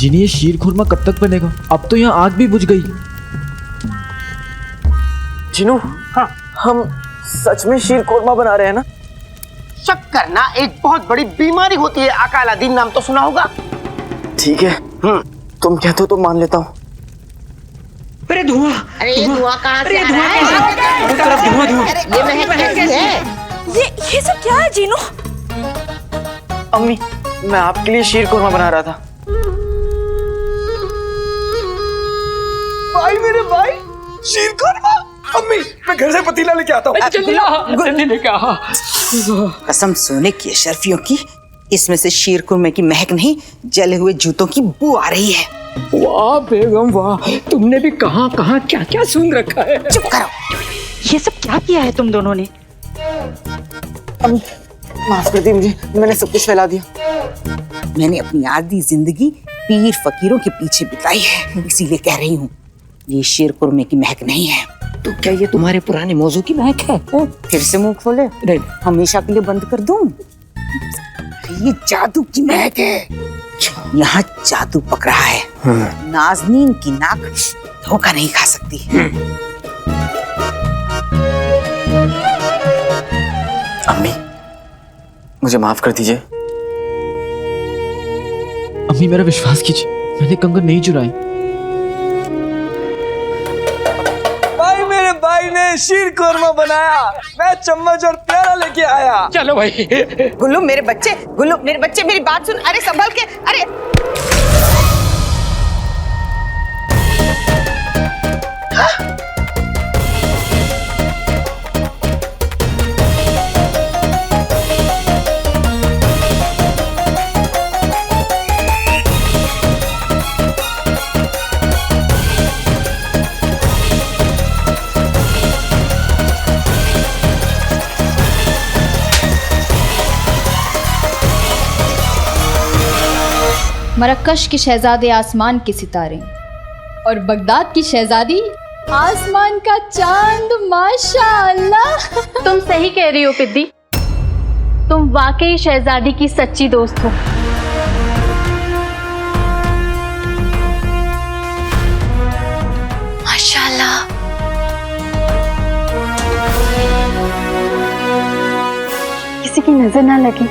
जिन्हें ये शीर खुरमा कब तक बनेगा? अब तो यहाँ आग भी बुझ गई। जिनू, हाँ, हम सच में शीर खुरमा बना रहे हैं ना? शक करना एक बहुत बड़ी बीमारी होती है। अकाला दिन नाम तो सुना होगा। ठीक है, तुम कहते हो तो मान लेता हूँ। अरे धुआं! अरे धुआं कहाँ से आ रहा है? हर तरफ धुआं धुआं। ये महक कैसी है? ये सब क्या है जीनू? अम्मी, मैं आपके लिए शीर खुरमा बना रहा था। भाई मेरे भाई, शीर खुरमा! अम्मी, मैं घर से पतीला लेके आता हूँ। जल्दी लेके आ। कसम सोने की अशरफियों की, इसमें से शीर खुरमे की महक नहीं, जले हुए जूतों की बू आ रही है। वाह बेगम वाह, तुमने भी कहाँ कहाँ क्या क्या सुन रखा है। चुप करो। ये सब क्या किया है तुम दोनों ने? अम्मी, माफ कर दी मुझे, मैंने सब कुछ फैला दिया। मैंने अपनी आधी जिंदगी पीर फकीरों के पीछे बिताई है, इसीलिए कह रही हूँ ये शीर खुरमे की महक नहीं है। तो क्या ये तुम्हारे पुराने मौजू की महक है? फिर से मुंह खोले, नहीं। हमेशा के लिए बंद कर दूं? ये जादू की महक है, यहाँ जादू पक रहा है। नाज़नीन की नाक धोखा नहीं खा सकती। अम्मी, मुझे माफ कर दीजिए। अम्मी मेरा विश्वास कीजिए, मैंने कंगन नहीं चुराए। भाई मेरे भाई ने शीर खुरमा बनाया, मैं चम्मच और प्याला लेके आया। चलो भाई। गुल्लू मेरे बच्चे मेरी बात सुन। अरे संभल के, अरे मरकश के शहजादे आसमान के सितारे और बगदाद की शहजादी आसमान का चांद। माशाअल्लाह। तुम सही कह रही हो पिद्दी, तुम वाकई शहजादी की सच्ची दोस्त हो। माशाअल्लाह। किसी की नजर ना लगे,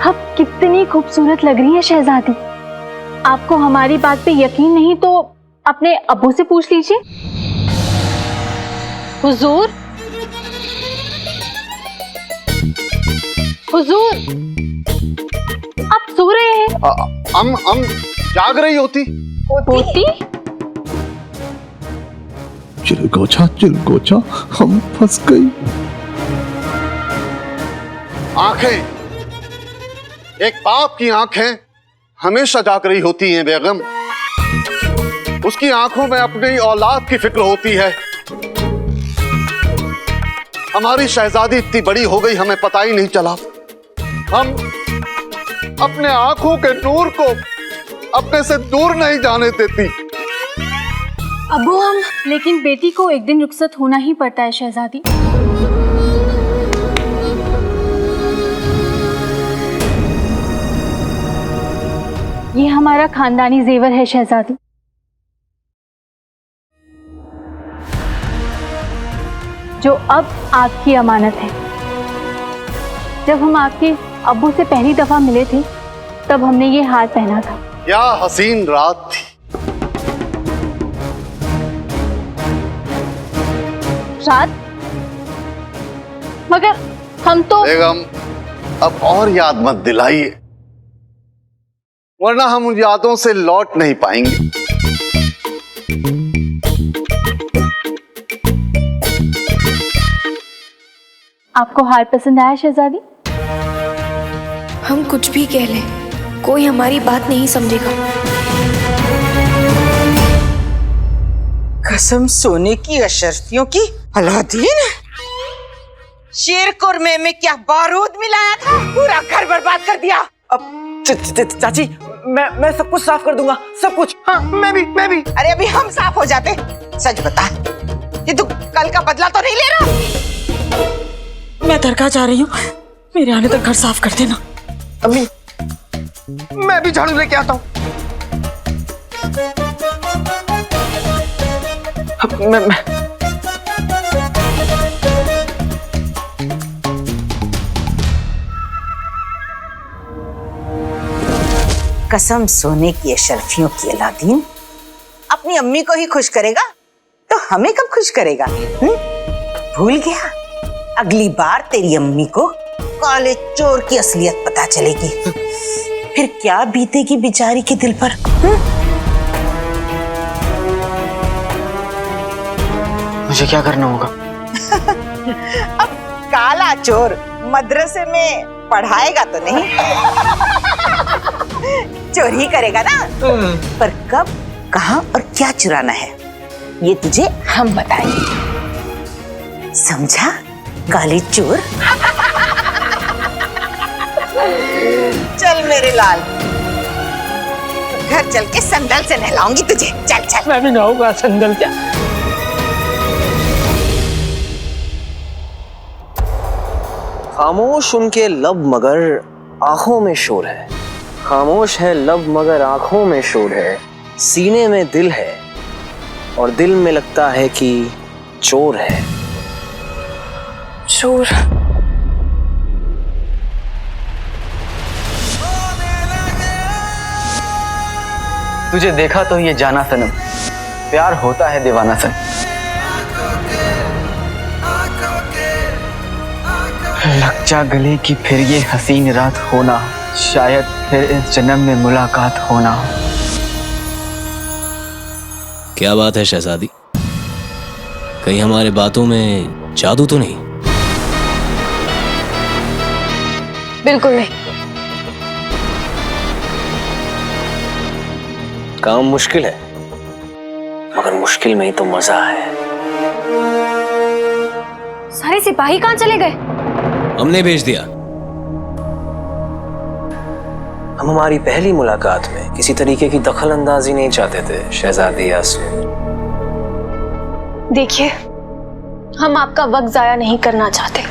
अब कितनी खूबसूरत लग रही है शहजादी। आपको हमारी बात पे यकीन नहीं तो अपने अब्बू से पूछ लीजिए। हुजूर, हुजूर, आप सो रहे हैं? हम जाग रही होती। चिलगोचा हम फंस गई। आंखें, एक बाप की आंखें हमेशा जाग रही होती हैं बेगम। उसकी आंखों में अपनी औलाद की फिक्र होती है। हमारी शहजादी इतनी बड़ी हो गई, हमें पता ही नहीं चला। हम अपने आंखों के नूर को अपने से दूर नहीं जाने देती। अब्बू, हम लेकिन बेटी को एक दिन रुखसत होना ही पड़ता है शहजादी। ये हमारा खानदानी जेवर है शहजादी। जो अब आपकी अमानत है। जब हम आपके अब्बू से पहली दफा मिले थे तब हमने ये हार पहना था। क्या हसीन रात थी। रात? मगर हम तो बेगम, अब और याद मत दिलाइए, वरना हम उन यादों से लौट नहीं पाएंगे। आपको हार पसंद आया शहजादी? हम कुछ भी कह लें, कोई हमारी बात नहीं समझेगा। कसम सोने की अशरफियों की। अलादीन, शीर खुरमे में क्या बारूद मिलाया था, पूरा घर बर्बाद कर दिया। अब चाची, मैं सब कुछ साफ कर दूंगा, सब कुछ। हाँ, मैं भी। अरे अभी हम साफ हो जाते। सच बता, ये तू कल का बदला तो नहीं ले रहा? मैं दरगाह जा रही हूँ, मेरे आने तक घर साफ कर देना। अम्मी, मैं भी झाड़ू लेके आता हूँ। मैं कसम सोने की अशरफियों की अलादीन, अपनी अम्मी को ही खुश करेगा तो हमें कब खुश करेगा? भूल गया? अगली बार तेरी अम्मी को काले चोर की असलियत पता चलेगी, फिर क्या बीतेगी बेचारी के दिल पर? मुझे क्या करना होगा? अब काला चोर मदरसे में पढ़ाएगा तो नहीं, चोरी करेगा ना। पर कब, कहां और क्या चुराना है ये तुझे हम बताएंगे, समझा काले चोर? चल मेरे लाल, घर चल के संदल से नहलाऊंगी तुझे। चल चल। मैं भी नहाऊंगा संदल से। खामोश उनके लब मगर आंखों में शोर है, खामोश है लब मगर आंखों में शोर है, सीने में दिल है और दिल में लगता है कि चोर है। चोर? तुझे देखा तो ये जाना सनम, प्यार होता है दीवाना सन। लग जा गले की फिर ये हसीन रात होना, शायद फिर इस जन्म में मुलाकात होना। क्या बात है शहजादी, कहीं हमारे बातों में जादू तो नहीं? बिल्कुल नहीं। काम मुश्किल है मगर मुश्किल में ही तो मजा है। सारे सिपाही कहाँ चले गए? हमने भेज दिया। हम हमारी पहली मुलाकात में किसी तरीके की दखल अंदाजी नहीं चाहते थे शहजादी यास्मीन। देखिए, हम आपका वक्त जाया नहीं करना चाहते,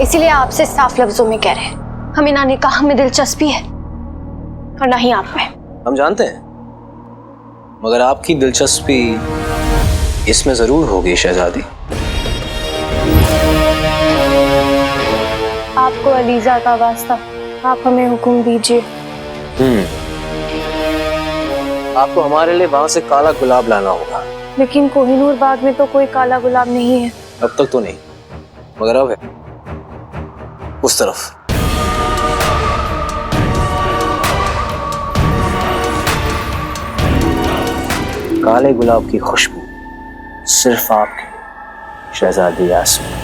इसीलिए आपसे साफ लफ्जों में कह रहे हैं, हमें ना निकाह में दिलचस्पी है और ना ही आप में। हम जानते हैं, मगर आपकी दिलचस्पी इसमें जरूर होगी शहजादी। आपको अलीजा का वास्ता, आप हमें हुक्म दीजिए। आपको हमारे लिए वहां से काला गुलाब लाना होगा। लेकिन कोहिनूर बाग में तो कोई काला गुलाब नहीं है। अब तक तो नहीं, मगर अब है, उस तरफ। काले गुलाब की खुशबू सिर्फ आपकी शहजादी यास्मीन।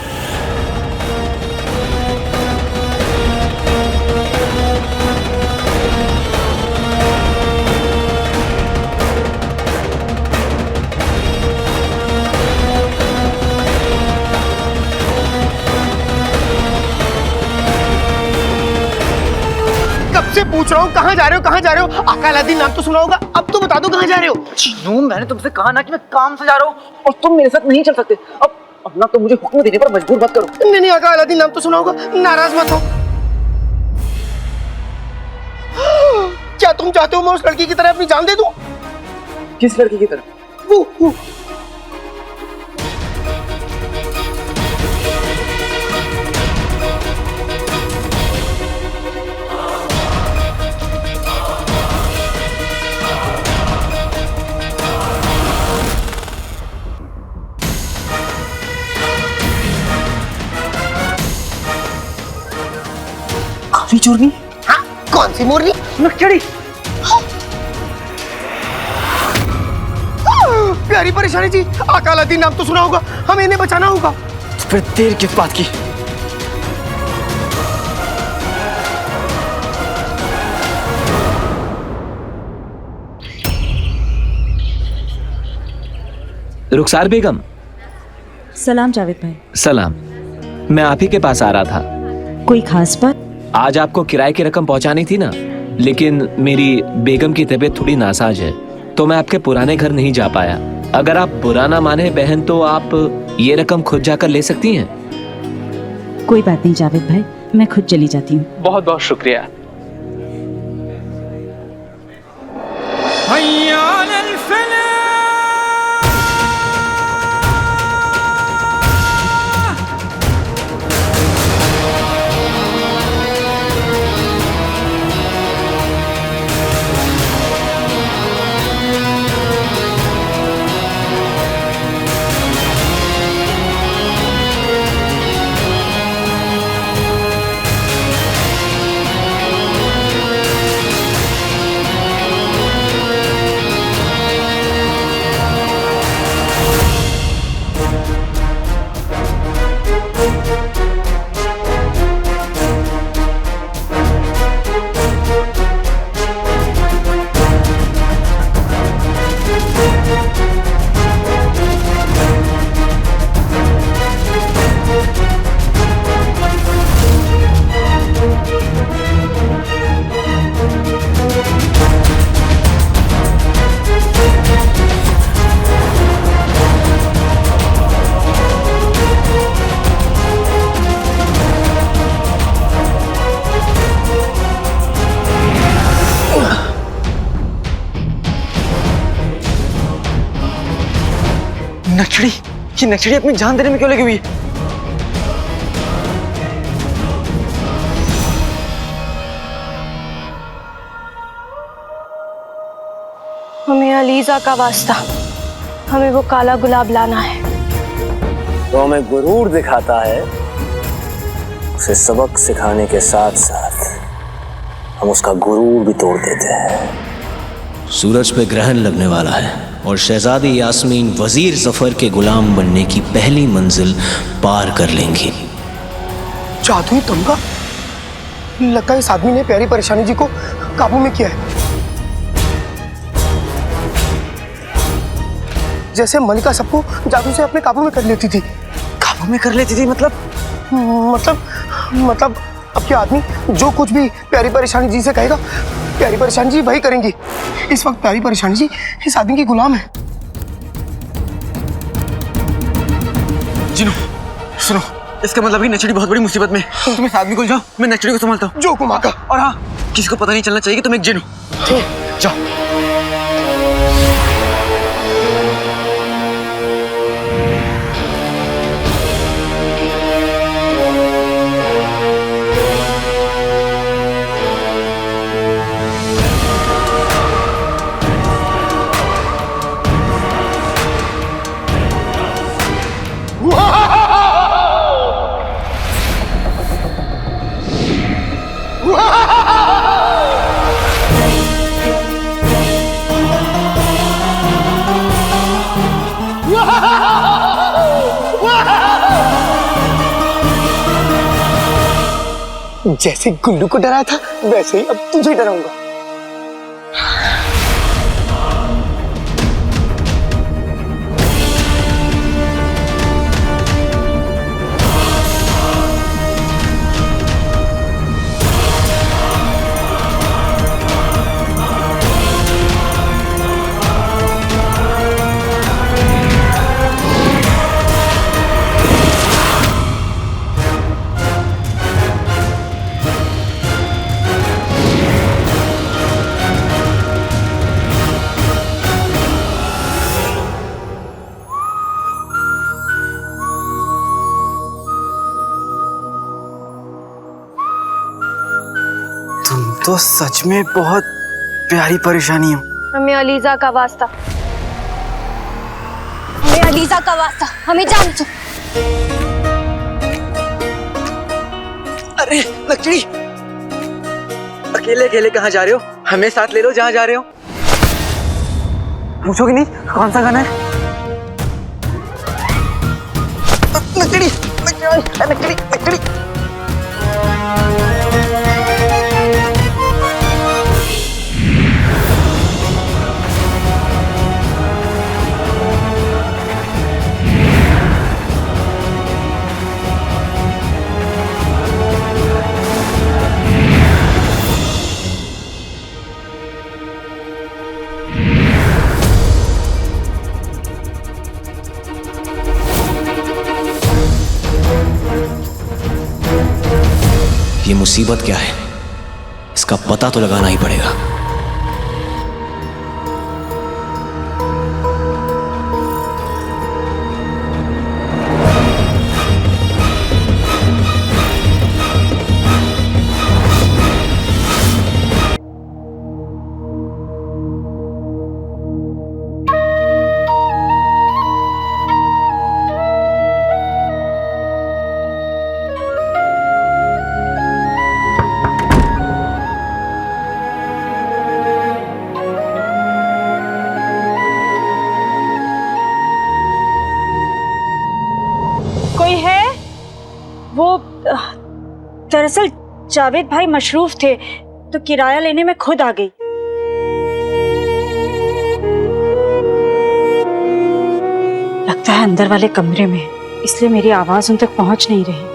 से पूछ रहा हूँ कहाँ जा रहे हो, कहाँ जा रहे हो? आका अलादीन नाम तो सुना होगा, अब तो बता दो कहाँ जा रहे हो? चीनू, मैंने तुमसे कहा ना कि मैं काम से जा रहा हूँ और तुम मेरे साथ नहीं चल सकते। अब ना तो मुझे हुक्म देने पर मजबूर मत करो। नहीं, आका अलादीन नाम तो सुना होगा, नाराज मत हो। क्या तुम चाहते हो मैं उस लड़की की तरह अपनी जान दे दूं? किस लड़की की तरह? वो काली चोरनी? हाँ, कौन सी मोरनी? नक्चड़ी। प्यारी परेशानी जी, आका अलादीन नाम तो सुना होगा, हमें इन्हें बचाना होगा। तो फिर देर किस बात की? रुखसार बेगम। सलाम जावेद भाई। सलाम, मैं आप ही के पास आ रहा था। कोई खास बात? आज आपको किराए की रकम पहुंचानी थी ना, लेकिन मेरी बेगम की तबीयत थोड़ी नासाज है तो मैं आपके पुराने घर नहीं जा पाया। अगर आप बुरा ना माने बहन तो आप ये रकम खुद जाकर ले सकती हैं। कोई बात नहीं जावेद भाई, मैं खुद चली जाती हूँ। बहुत बहुत शुक्रिया। ये नक्सली अपनी जान देने में क्यों लगी हुई है? हमें अलीजा का वास्ता, हमें वो काला गुलाब लाना है। तो हमें गुरूर दिखाता है, उसे सबक सिखाने के साथ साथ हम उसका गुरूर भी तोड़ देते हैं। सूरज पे ग्रहण लगने वाला है और शहजादी यास्मीन वजीर जफर के गुलाम बनने की पहली मंजिल पार कर लेंगी। जादुई तमगा? लगता है इस आदमी ने प्यारी परेशानी जी को काबू में किया है। जैसे मलिका सबको जादू से अपने काबू में कर लेती थी। काबू में कर लेती थी मतलब? मतलब अब क्या आदमी जो कुछ भी प्यारी परेशानी जी से कहेगा, प्यारी परेशानी जी वही करेंगी। इस वक्त प्यारी परेशानी जी इस आदमी की गुलाम है। जिनू सुनो, इसका मतलब कि नचड़ी बहुत बड़ी मुसीबत में। तुम इस आदमी को जाओ, मैं नचड़ी को संभालता हूँ। जो कुमाका। और हाँ, किसी को पता नहीं चलना चाहिए कि तुम एक जिन हो। ठीक, जाओ। जैसे गुल्लू को डराया था, वैसे ही अब तुझे डराऊंगा। तो सच में बहुत प्यारी परेशानी हो। हमें अलीजा का वास्ता, हमें अलीजा का वास्ता, हमें जान दो। अरे लक्ष्मी, अकेले अकेले कहाँ जा रहे हो? हमें साथ ले लो जहाँ जा रहे हो। पूछोगे नहीं कौन सा गाना है? लक्ष्मी, लक्ष्मी, लक्ष्मी, लक्ष्मी। ये मुसीबत क्या है, इसका पता तो लगाना ही पड़ेगा। कोई है? वो दरअसल जावेद भाई मशरूफ थे तो किराया लेने में खुद आ गई। लगता है अंदर वाले कमरे में, इसलिए मेरी आवाज उन तक पहुंच नहीं रही।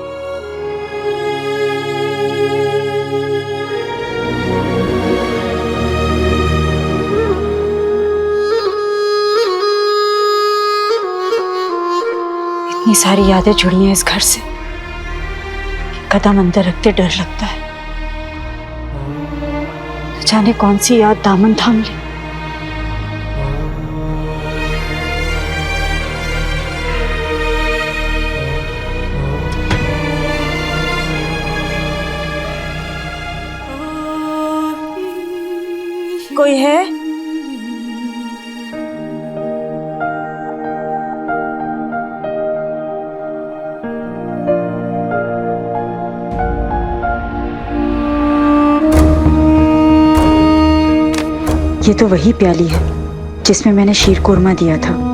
इतनी सारी यादें जुड़ी हैं इस घर से, कदम अंदर रखते डर लगता है। जाने कौन सी याद दामन थाम ले। कोई है? ये तो वही प्याली है जिसमें मैंने शीर कोरमा दिया था।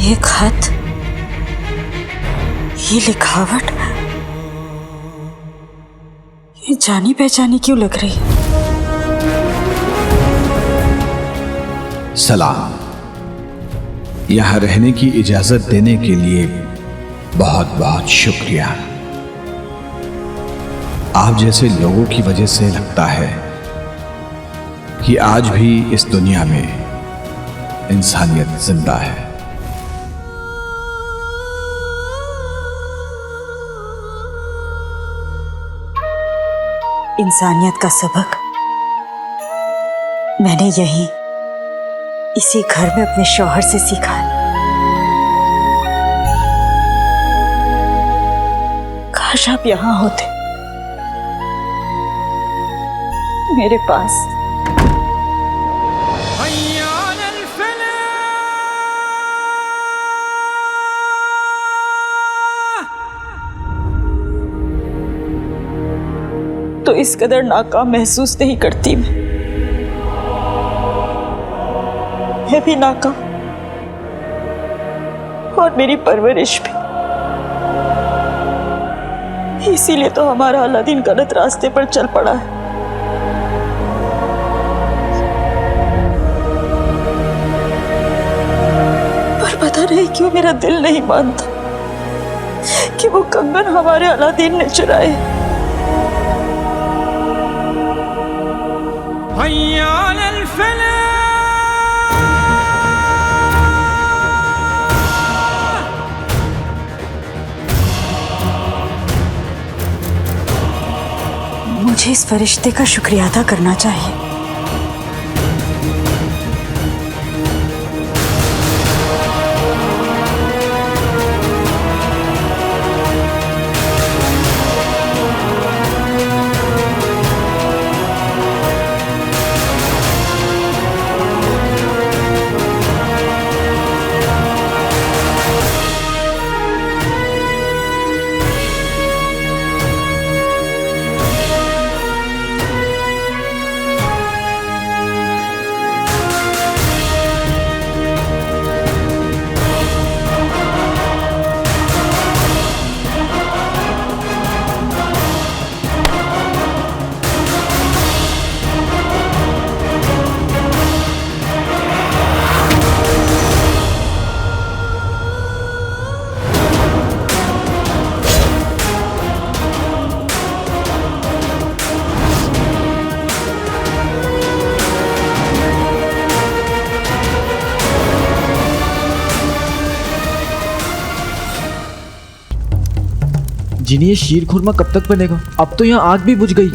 ये खत, ये लिखावट, ये जानी पहचानी क्यों लग रही है? सलाम। यहाँ रहने की इजाजत देने के लिए बहुत बहुत शुक्रिया। आप जैसे लोगों की वजह से लगता है कि आज भी इस दुनिया में इंसानियत जिंदा है। इंसानियत का सबक मैंने यहीं इसी घर में अपने शौहर से सीखा है। काश आप यहां होते, मेरे पास। तो इस कदर नाकाम महसूस नहीं करती मैं भी नाकाम, और मेरी परवरिश भी। इसीलिए तो हमारा अलादीन गलत रास्ते पर चल पड़ा है। पर पता नहीं क्यों मेरा दिल नहीं मानता कि वो कंगन हमारे अलादीन ने चुराए। मुझे इस फरिश्ते का शुक्रिया अदा करना चाहिए। जिन्हें ये शीर खुरमा कब तक बनेगा? अब तो यहाँ आग भी बुझ गई।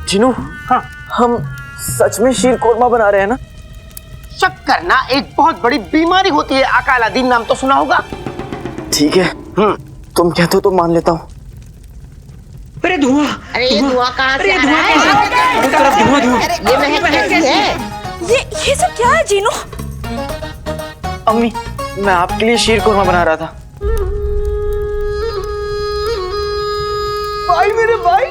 जिनू, हाँ, हम सच में शीर कोरमा बना रहे हैं ना? शक करना एक बहुत बड़ी बीमारी होती है। आका अलादीन नाम तो सुना होगा। ठीक है, तुम कहते हो तो मान लेता हूँ। अरे धुआं! अरे धुआं कहाँ से आ रहा है? धुआं! ये महक कैसी है? ये सब क्या है जीनू? अम्मी, मैं आपके लिए शीर कोरमा बना रहा था। भाई मेरे भाई,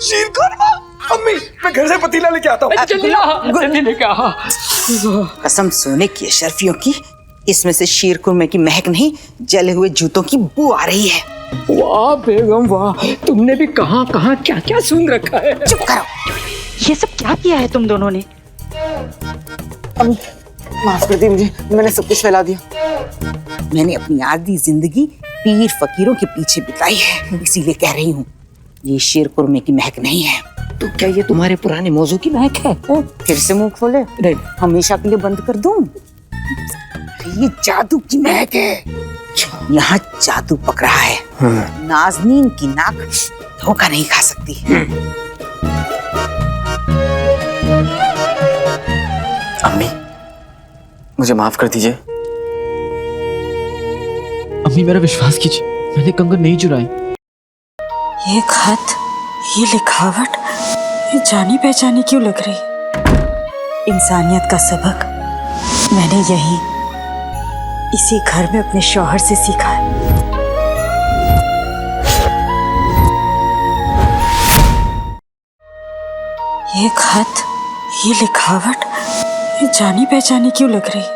शीर कोरमा। अम्मी, मैं घर से पतीला लेके आता हूँ। जल्दी लेके आ। कसम सोने की शर्फियों की, इसमें से शीर कुरमे की महक नहीं, जले हुए जूतों की बू आ रही है। वाह बेगम वाह, तुमने भी कहाँ कहाँ क्या क्या सुन रखा है। चुप करो। ये सब क्या किया है तुम दोनों ने? माफ कर दी मुझे, मैंने सब कुछ फैला दिया। मैंने अपनी आधी जिंदगी पीर फकीरों के पीछे बिताई है, इसीलिए कह रही हूँ ये शीर कुर्मे की महक नहीं है। तो क्या ये तुम्हारे पुराने मौजू की महक है? फिर से मुंह खोले, हमेशा के लिए बंद कर दूं? ये जादू की महक है, यहाँ जादू पक रहा है। नाज़नीन की नाक धोखा नहीं खा सकती। अम्मी, मुझे माफ कर दीजिए। अम्मी मेरा विश्वास कीजिए, मैंने कंगन नहीं चुराए। ये खत, ये लिखावट, ये जानी पहचानी क्यों लग रही? इंसानियत का सबक मैंने यही इसी घर में अपने शौहर से सीखा है। ये खत, ये लिखावट, ये जानी पहचानी क्यों लग रही?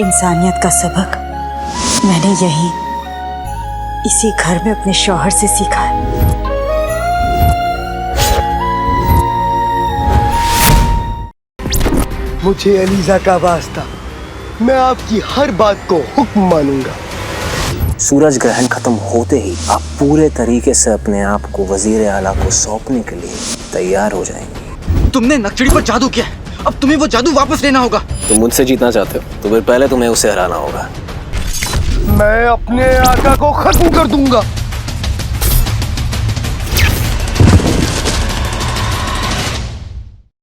इंसानियत का सबक मैंने यही इसी घर में अपने शौहर से सीखा है। मुझे अलीजा का वास्ता, मैं आपकी हर बात को हुक्म मानूंगा। सूरज ग्रहण खत्म होते ही आप पूरे तरीके से अपने आप को वजीर आला को सौंपने के लिए तैयार हो जाएंगे। तुमने नक्शड़ी पर जादू किया है, अब तुम्हें वो जादू वापस लेना होगा। तुम मुझसे जीतना चाहते हो तो फिर पहले तुम्हें उसे हराना होगा। मैं अपने आका को खत्म कर दूंगा।